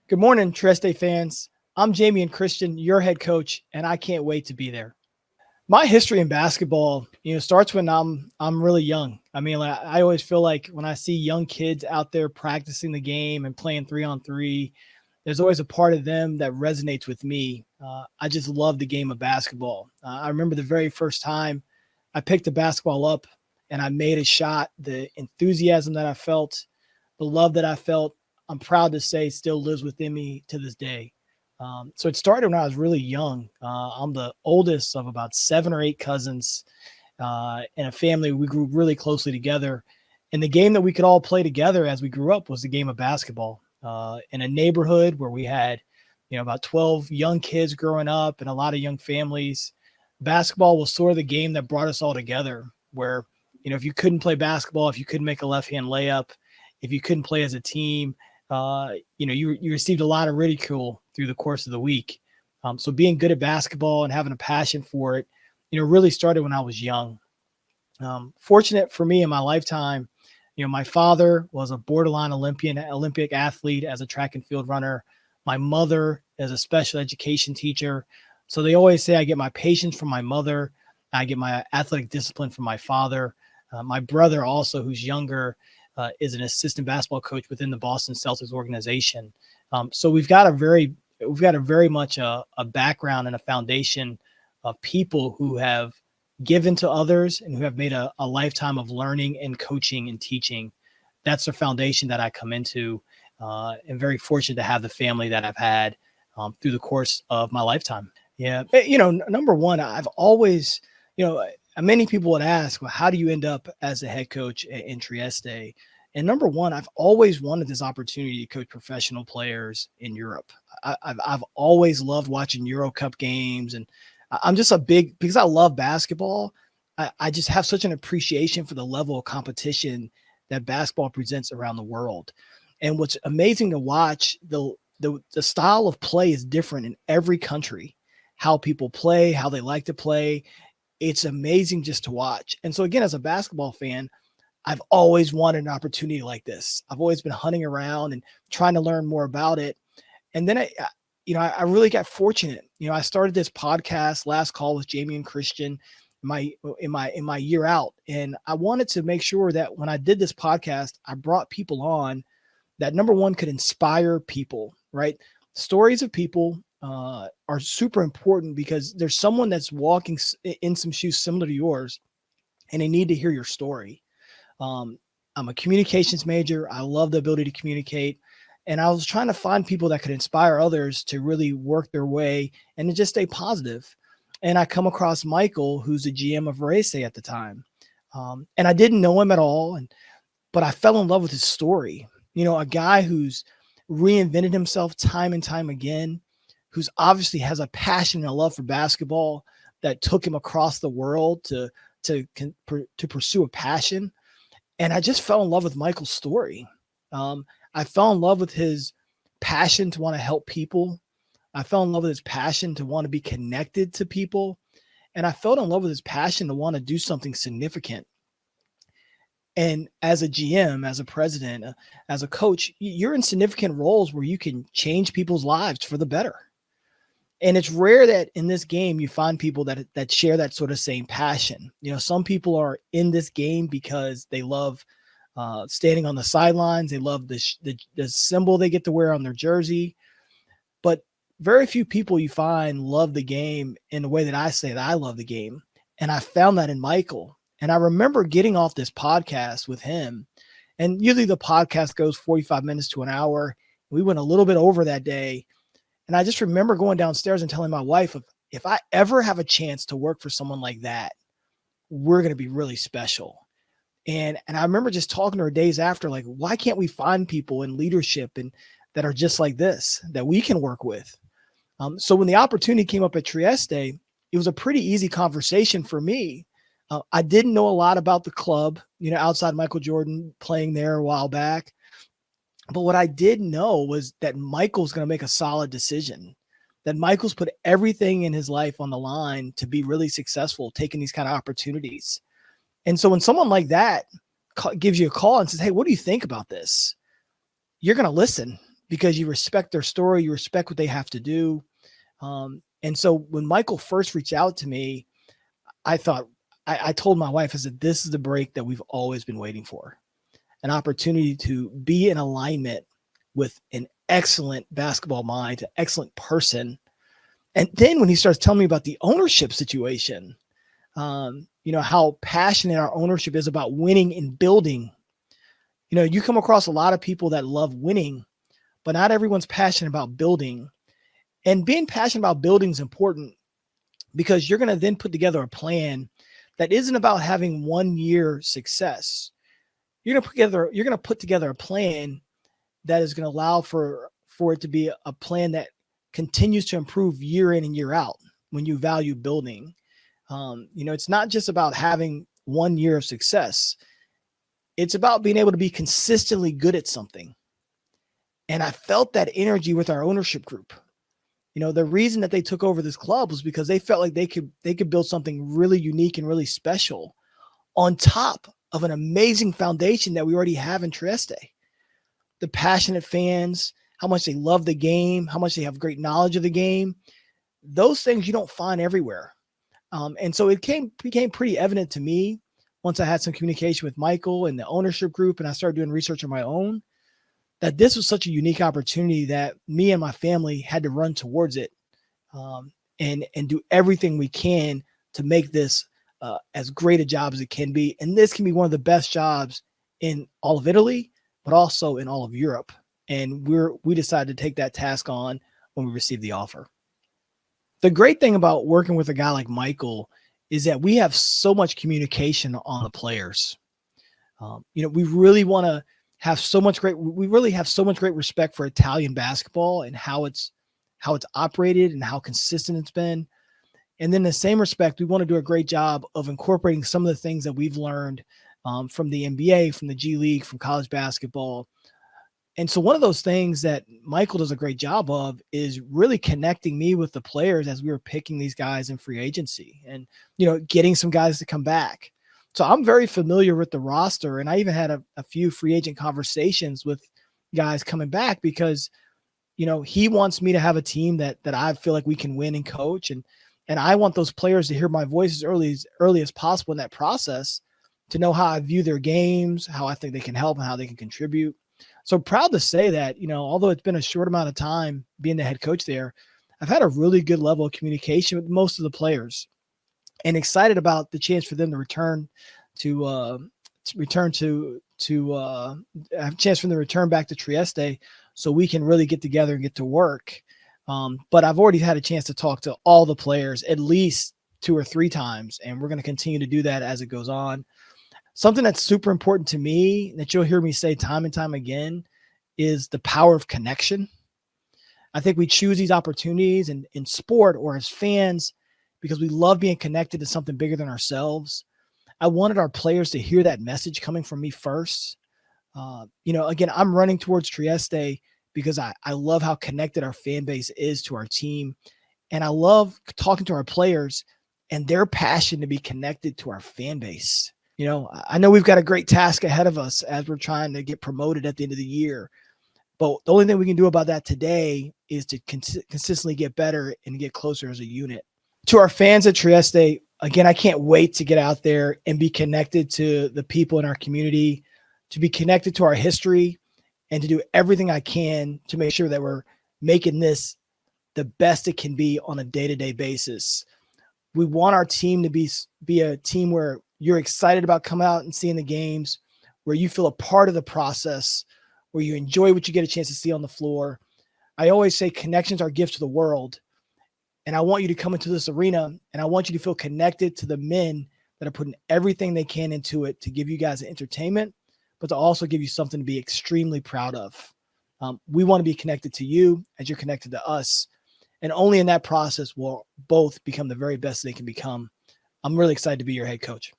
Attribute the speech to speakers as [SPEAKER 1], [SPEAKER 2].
[SPEAKER 1] Good morning, Trieste fans. I'm Jamion Christian, your head coach, and I can't wait to be there. My history in basketball, starts when I'm really young. I mean, like, I always feel like when I see young kids out there practicing the game and playing 3-on-3, there's always a part of them that resonates with me. I just love the game of basketball. I remember the very first time I picked the basketball up and I made a shot, the enthusiasm that I felt, the love that I felt, I'm proud to say still lives within me to this day. So it started when I was really young. I'm the oldest of about 7 or 8 cousins in a family. We grew really closely together. And the game that we could all play together as we grew up was the game of basketball in a neighborhood where we had, about 12 young kids growing up and a lot of young families. Basketball was sort of the game that brought us all together where, if you couldn't play basketball, if you couldn't make a left-hand layup, if you couldn't play as a team, you received a lot of ridicule through the course of the week. So being good at basketball and having a passion for it, really started when I was young. Fortunate for me in my lifetime, my father was a borderline Olympic athlete as a track and field runner. My mother is a special education teacher. So they always say I get my patience from my mother. I get my athletic discipline from my father. My brother also, who's younger, is an assistant basketball coach within the Boston Celtics organization. So we've got a very much a background and a foundation of people who have given to others and who have made a lifetime of learning and coaching and teaching. That's the foundation that I come into. And very fortunate to have the family that I've had through the course of my lifetime. Yeah. Number one, I've always, many people would ask, well, how do you end up as a head coach in Trieste? And number one, I've always wanted this opportunity to coach professional players in Europe. I've always loved watching Euro Cup games, and I'm just because I love basketball. I just have such an appreciation for the level of competition that basketball presents around the world. And what's amazing to watch, the style of play is different in every country. How people play, how they like to play. It's amazing just to watch. And so again, as a basketball fan, I've always wanted an opportunity like this. I've always been hunting around and trying to learn more about it. And then I really got fortunate. I started this podcast, Last Call with Jamion Christian, in my year out. And I wanted to make sure that when I did this podcast, I brought people on that, number one, could inspire people, right? Stories of people are super important because there's someone that's walking in some shoes similar to yours and they need to hear your story. I'm a communications major. I love the ability to communicate. And I was trying to find people that could inspire others to really work their way and to just stay positive. And I come across Michael, who's the GM of Race at the time. And I didn't know him at all. But I fell in love with his story. A guy who's reinvented himself time and time again, who's obviously has a passion and a love for basketball that took him across the world to pursue a passion. And I just fell in love with Michael's story. I fell in love with his passion to want to help people. I fell in love with his passion to want to be connected to people. And I fell in love with his passion to want to do something significant. And as a GM, as a president, as a coach, you're in significant roles where you can change people's lives for the better. And it's rare that in this game you find people that share that sort of same passion. Some people are in this game because they love standing on the sidelines. They love the symbol they get to wear on their jersey. But very few people you find love the game in the way that I say that I love the game. And I found that in Michael. And I remember getting off this podcast with him. And usually the podcast goes 45 minutes to an hour. We went a little bit over that day. And I just remember going downstairs and telling my wife, if I ever have a chance to work for someone like that, we're going to be really special. And I remember just talking to her days after, like, why can't we find people in leadership and that are just like this, that we can work with? So when the opportunity came up at Trieste, it was a pretty easy conversation for me. I didn't know a lot about the club, outside Michael Jordan playing there a while back. But what I did know was that Michael's going to make a solid decision, that Michael's put everything in his life on the line to be really successful, taking these kind of opportunities. And so when someone like that gives you a call and says, hey, what do you think about this? You're going to listen because you respect their story, you respect what they have to do. And so when Michael first reached out to me, I thought, I told my wife, I said, this is the break that we've always been waiting for, an opportunity to be in alignment with an excellent basketball mind, an excellent person. And then when he starts telling me about the ownership situation, how passionate our ownership is about winning and building. You come across a lot of people that love winning, but not everyone's passionate about building. And being passionate about building is important because you're going to then put together a plan that isn't about having 1 year success. You're going to put together a plan that is going to allow for it to be a plan that continues to improve year in and year out when you value building. It's not just about having 1 year of success. It's about being able to be consistently good at something. And I felt that energy with our ownership group. The reason that they took over this club was because they felt like they could build something really unique and really special on top of an amazing foundation that we already have in Trieste. The passionate fans, how much they love the game, how much they have great knowledge of the game. Those things you don't find everywhere. And so it became pretty evident to me once I had some communication with Michael and the ownership group, and I started doing research on my own, that this was such a unique opportunity that me and my family had to run towards it, and do everything we can to make this as great a job as it can be. And this can be one of the best jobs in all of Italy, but also in all of Europe. And we decided to take that task on when we received the offer. The great thing about working with a guy like Michael is that we have so much communication on the players. We really want to have so much great respect for Italian basketball and how it's operated and how consistent it's been. And then in the same respect, we want to do a great job of incorporating some of the things that we've learned from the NBA, from the G League, from college basketball. And so one of those things that Michael does a great job of is really connecting me with the players as we were picking these guys in free agency and, getting some guys to come back. So I'm very familiar with the roster, and I even had a few free agent conversations with guys coming back because, he wants me to have a team that I feel like we can win and coach. And I want those players to hear my voice as early as possible in that process, to know how I view their games, how I think they can help, and how they can contribute. So proud to say that, although it's been a short amount of time being the head coach there, I've had a really good level of communication with most of the players, and excited about the chance for them to return back to Trieste so we can really get together and get to work. But I've already had a chance to talk to all the players at least 2 or 3 times, and we're going to continue to do that as it goes on. Something that's super important to me that you'll hear me say time and time again is the power of connection. I think we choose these opportunities in sport or as fans because we love being connected to something bigger than ourselves. I wanted our players to hear that message coming from me first. Again, I'm running towards Trieste because I love how connected our fan base is to our team. And I love talking to our players and their passion to be connected to our fan base. I know we've got a great task ahead of us as we're trying to get promoted at the end of the year. But the only thing we can do about that today is to consistently get better and get closer as a unit. To our fans at Trieste, again, I can't wait to get out there and be connected to the people in our community, to be connected to our history, and to do everything I can to make sure that we're making this the best it can be on a day-to-day basis. We want our team to be a team where you're excited about coming out and seeing the games, where you feel a part of the process, where you enjoy what you get a chance to see on the floor. I always say connections are gifts to the world. And I want you to come into this arena, and I want you to feel connected to the men that are putting everything they can into it to give you guys entertainment, but to also give you something to be extremely proud of. We want to be connected to you as you're connected to us. And only in that process will both become the very best they can become. I'm really excited to be your head coach.